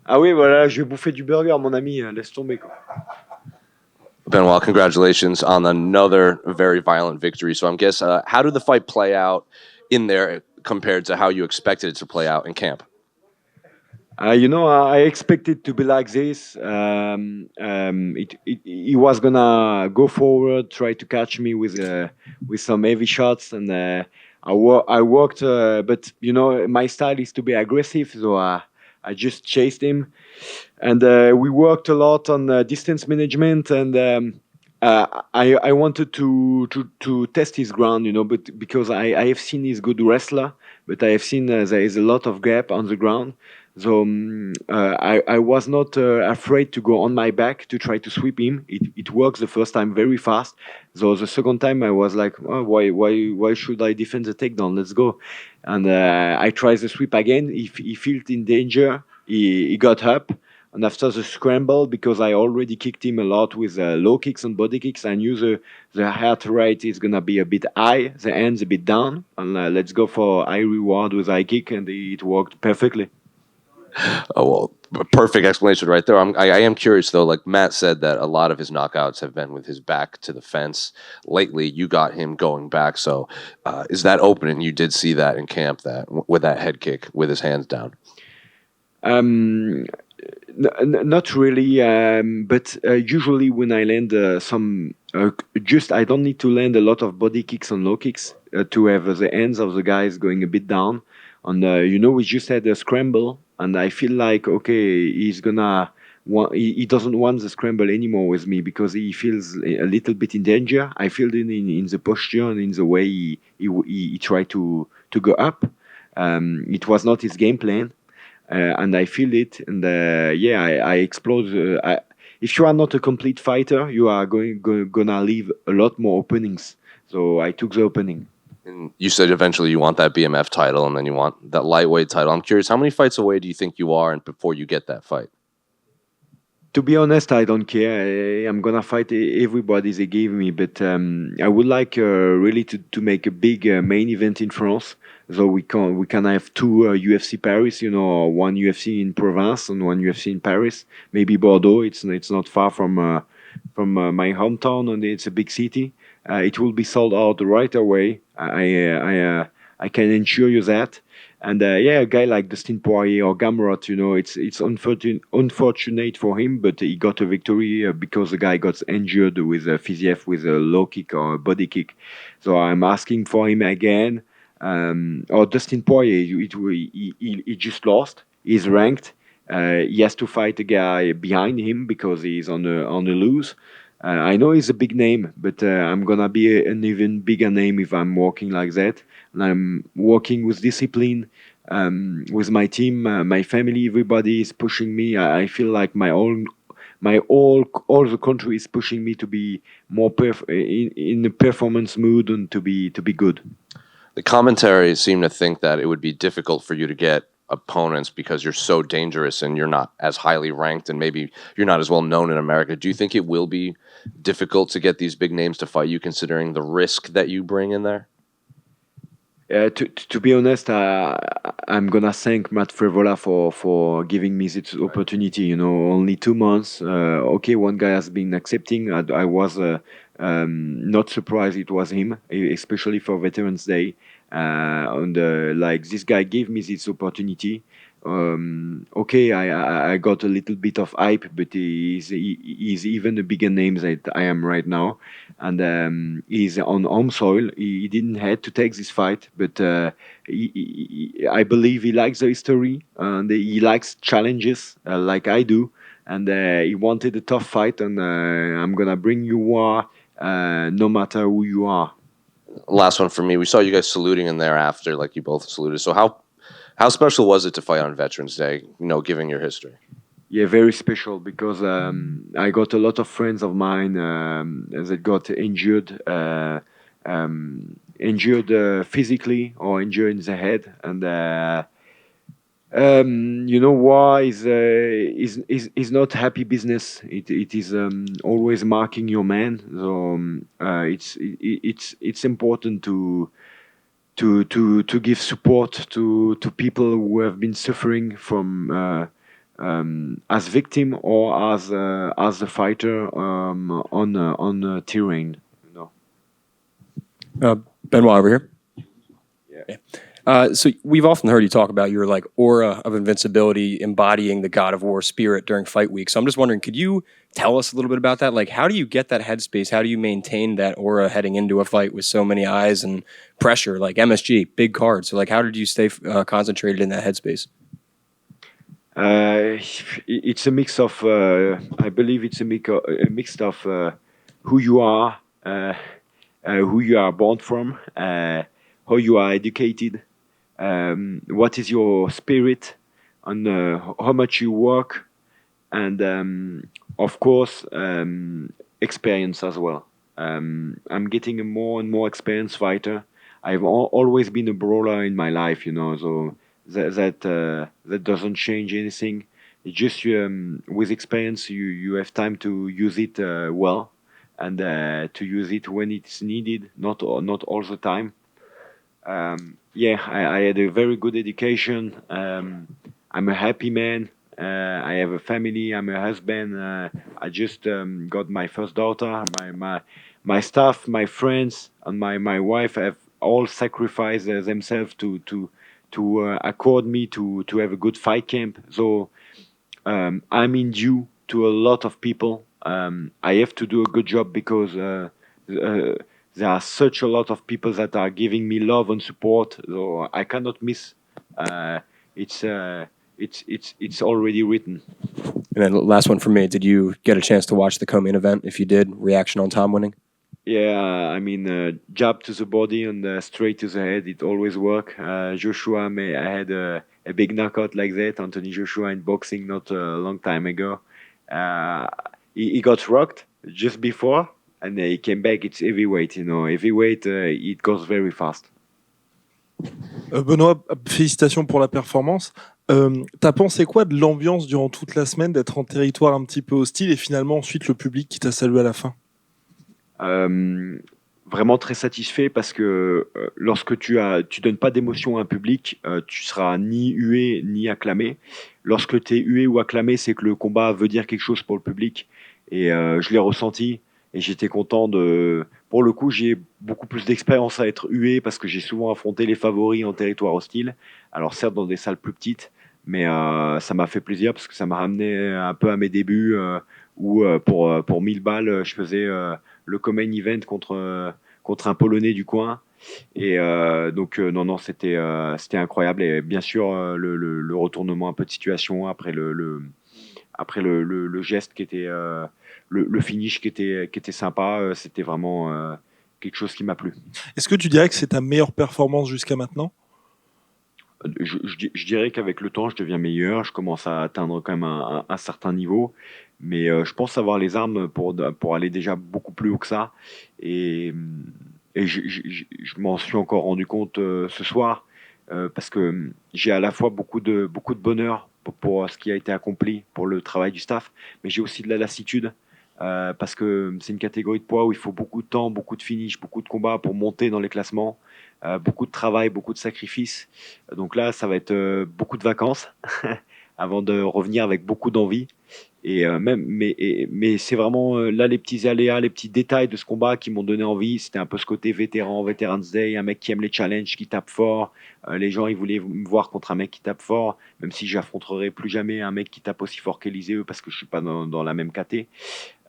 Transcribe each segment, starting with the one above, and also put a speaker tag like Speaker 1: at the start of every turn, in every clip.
Speaker 1: Ah oui, voilà, je vais bouffer du burger, mon ami, laisse tomber, quoi.
Speaker 2: Benoit, congratulations on another very violent victory. So, how did the fight play out in there compared to how you expected it to play out in camp?
Speaker 1: I expected to be like this. He was gonna go forward, try to catch me with some heavy shots, and I worked. But my style is to be aggressive, so I just chased him, and we worked a lot on distance management, and I wanted to test his ground, but because I have seen he's good wrestler, but I have seen there is a lot of gap on the ground. So I was not afraid to go on my back to try to sweep him. It works the first time very fast. So the second time I was like, oh, why should I defend the takedown? Let's go. And I tried the sweep again. He felt in danger. He got up. And after the scramble, because I already kicked him a lot with low kicks and body kicks, I knew the heart rate is gonna be a bit high, the hands a bit down, and let's go for high reward with high kick, and it worked perfectly.
Speaker 2: Oh, well, perfect explanation right there. I am curious though. Like Matt said, that a lot of his knockouts have been with his back to the fence. Lately, you got him going back. So, is that opening? You did see that in camp, that with that head kick with his hands down.
Speaker 1: Um, Not really, but usually when I land just I don't need to land a lot of body kicks and low kicks to have the hands of the guys going a bit down. And we just had a scramble, and I feel like okay, he doesn't want the scramble anymore with me because he feels a little bit in danger. I feel it in the posture and in the way he tried to go up. It was not his game plan, and I feel it. And yeah, I explode. If you are not a complete fighter, you are gonna leave a lot more openings. So I took the opening.
Speaker 2: And you said eventually you want that BMF title, and then you want that lightweight title. I'm curious, how many fights away do you think you are, and before you get that fight?
Speaker 1: To be honest, I don't care. I'm gonna fight everybody they give me, but I would like really to make a big main event in France. So we can have two UFC Paris, one UFC in Provence and one UFC in Paris. Maybe Bordeaux. It's not far from my hometown, and it's a big city. It will be sold out right away. I can ensure you that. And yeah, a guy like Dustin Poirier or Gamrot, it's unfortunate for him, but he got a victory because the guy got injured with a Fiziev with a low kick or a body kick. So I'm asking for him again. Or Dustin Poirier, he just lost. He's ranked. He has to fight a guy behind him because he's on a lose. I know he's a big name, but I'm gonna be an even bigger name if I'm working like that. And I'm working with discipline, with my team, my family. Everybody is pushing me. I feel like all the country is pushing me to be more in a performance mood and to be good.
Speaker 2: The commentary seemed to think that it would be difficult for you to get opponents because you're so dangerous and you're not as highly ranked, and maybe you're not as well known in America. Do you think it will be difficult to get these big names to fight you, considering the risk that you bring in there?
Speaker 1: To be honest, I'm gonna thank Matt Frevola for giving me this opportunity. Only 2 months. Okay, one guy has been accepting. I was not surprised it was him, especially for Veterans Day. And like this guy gave me this opportunity. Okay, I got a little bit of hype, but he's even a bigger name than I am right now, and he's on home soil. He didn't have to take this fight, but I believe he likes the history and he likes challenges like I do, and he wanted a tough fight, and I'm gonna bring you war, no matter who you are.
Speaker 2: Last one for me. We saw you guys saluting in there after, like you both saluted. So how special was it to fight on Veterans Day? Given your history.
Speaker 1: Yeah, very special because I got a lot of friends of mine that got injured physically or injured in the head, and war is not happy business. It is always marking your man. So it's important to give support to people who have been suffering from as victim or as the fighter on terrain. You
Speaker 3: Benoit over here.
Speaker 1: Yeah.
Speaker 3: So we've often heard you talk about your like aura of invincibility, embodying the God of War spirit during fight week. So I'm just wondering, could you tell us a little bit about that? Like, how do you get that headspace? How do you maintain that aura heading into a fight with so many eyes and pressure? Like MSG, big card. So like, how did you stay concentrated in that headspace?
Speaker 1: It's a mix of, I believe it's a mix of who you are, who you are born from, how you are educated, what is your spirit, and how much you work, and of course, experience as well. I'm getting a more and more experienced fighter. I've always been a brawler in my life, so that doesn't change anything. It's just with experience, you have time to use it well, and to use it when it's needed, not all the time. Yeah, I had a very good education. I'm a happy man. I have a family. I'm a husband. I just got my first daughter. My staff, my friends, and my wife have all sacrificed themselves to accord me to have a good fight camp. So I'm in due to a lot of people. I have to do a good job because there are such a lot of people that are giving me love and support. So I cannot miss. Uh, it's uh, it's already written.
Speaker 3: And then last one for me. Did you get a chance to watch the co-main event? If you did, reaction on Tom winning?
Speaker 1: Yeah, I mean, jab to the body and straight to the head. It always work. Joshua, I had a big knockout like that. Anthony Joshua in boxing not a long time ago. Uh, he got rocked just before, and he came back. It's heavyweight, Heavyweight, it goes very fast.
Speaker 4: Benoît, félicitations pour la performance. T'as pensé quoi de l'ambiance durant toute la semaine, d'être en territoire un petit peu hostile et finalement ensuite le public qui t'a salué à la fin?
Speaker 1: Vraiment très satisfait parce que lorsque tu donnes pas d'émotion à un public, tu seras ni hué ni acclamé. Lorsque tu es hué ou acclamé, c'est que le combat veut dire quelque chose pour le public. Et je l'ai ressenti et j'étais content de. Pour le coup, j'ai beaucoup plus d'expérience à être hué parce que j'ai souvent affronté les favoris en territoire hostile. Alors certes dans des salles plus petites, mais ça m'a fait plaisir parce que ça m'a ramené un peu à mes débuts où pour 1000 balles, je faisais le co-main event contre un Polonais du coin. Et donc, non, non, c'était incroyable. Et bien sûr, le retournement un peu de situation après le geste qui était, le finish qui était sympa, c'était vraiment quelque chose qui m'a plu.
Speaker 4: Est-ce que tu dirais que c'est ta meilleure performance jusqu'à maintenant?
Speaker 1: Je dirais qu'avec le temps, je deviens meilleur. Je commence à atteindre quand même un certain niveau. Mais je pense avoir les armes pour aller déjà beaucoup plus haut que ça. Et, et je m'en suis encore rendu compte ce soir. Parce que j'ai à la fois beaucoup de bonheur pour ce qui a été accompli, pour le travail du staff. Mais j'ai aussi de la lassitude. Parce que c'est une catégorie de poids où il faut beaucoup de temps, beaucoup de finish, beaucoup de combats pour monter dans les classements. Beaucoup de travail, beaucoup de sacrifices. Donc là, ça va être beaucoup de vacances avant de revenir avec beaucoup d'envie. Et mais c'est vraiment là les petits aléas, les petits détails de ce combat qui m'ont donné envie. C'était un peu ce côté Veterans Day, un mec qui aime les challenges, qui tape fort. Les gens, ils voulaient me voir contre un mec qui tape fort, même si j'affronterai plus jamais un mec qui tape aussi fort qu'Elysée parce que je suis pas dans la même caté.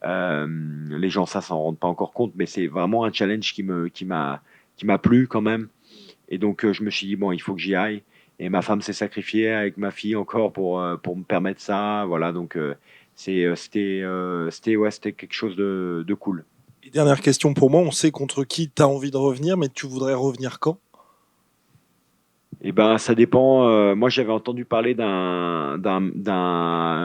Speaker 1: Les gens, ça s'en rendent pas encore compte, mais c'est vraiment un challenge qui m'a plu quand même. Et donc, je me suis dit, bon, il faut que j'y aille. Et ma femme s'est sacrifiée avec ma fille encore pour me permettre ça. Voilà, donc c'était quelque chose de cool.
Speaker 4: Et dernière question pour moi, on sait contre qui tu as envie de revenir, mais tu voudrais revenir quand?
Speaker 1: Et ben, ça dépend. Moi, j'avais entendu parler d'un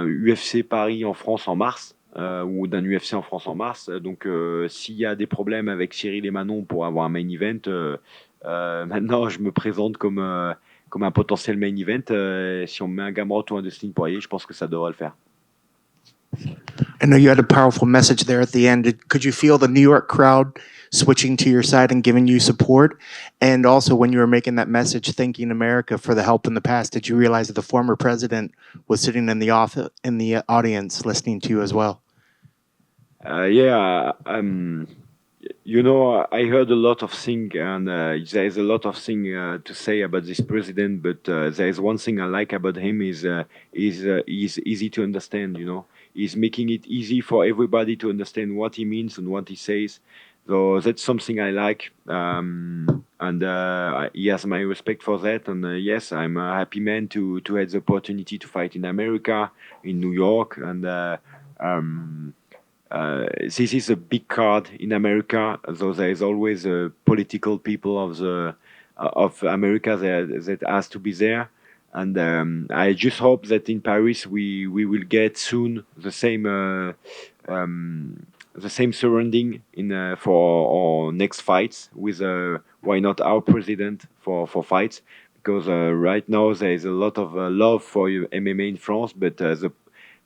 Speaker 1: UFC Paris en France en mars, ou d'un UFC en France en mars. Donc, s'il y a des problèmes avec Cyril et Manon pour avoir un main event, maintenant, je me présente comme un potentiel main event. Si on me met un Gamrot ou un Dustin Poirier, je pense que ça devrait le faire.
Speaker 5: I know you had a powerful message there at the end. Could you feel the New York crowd switching to your side and giving you support? And also, when you were making that message, thanking America for the help in the past, did you realize that the former president was sitting in the audience listening to you as well?
Speaker 1: Yeah, you know, I heard a lot of things, and there is a lot of things to say about this president. But there is one thing I like about him is easy to understand. You know, he's making it easy for everybody to understand what he means and what he says. So that's something I like, and he has my respect for that. And yes, I'm a happy man to have the opportunity to fight in America, in New York, and. This is a big card in America, so there is always political people of America that has to be there, and I just hope that in Paris we will get soon the same surrounding in for our next fights with why not our president for fights, because right now there is a lot of love for MMA in France, but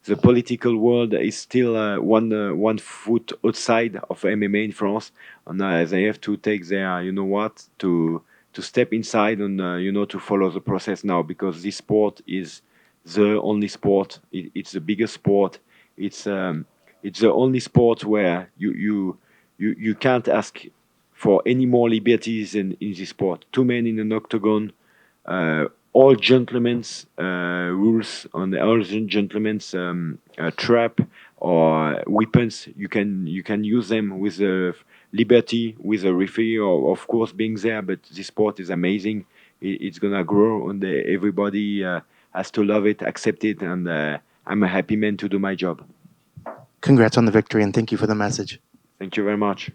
Speaker 1: the political world is still one foot outside of MMA in France, and they have to take their, you know what, to step inside and to follow the process now, because this sport is the only sport. It's the biggest sport. It's the only sport where you can't ask for any more liberties in this sport. Two men in an octagon, all gentlemen's rules on all gentlemen's trap or weapons. You can use them with liberty, with a referee, or of course being there. But this sport is amazing. It's gonna grow, and everybody has to love it, accept it, and I'm a happy man to do my job.
Speaker 5: Congrats on the victory, and thank you for the message.
Speaker 1: Thank you very much.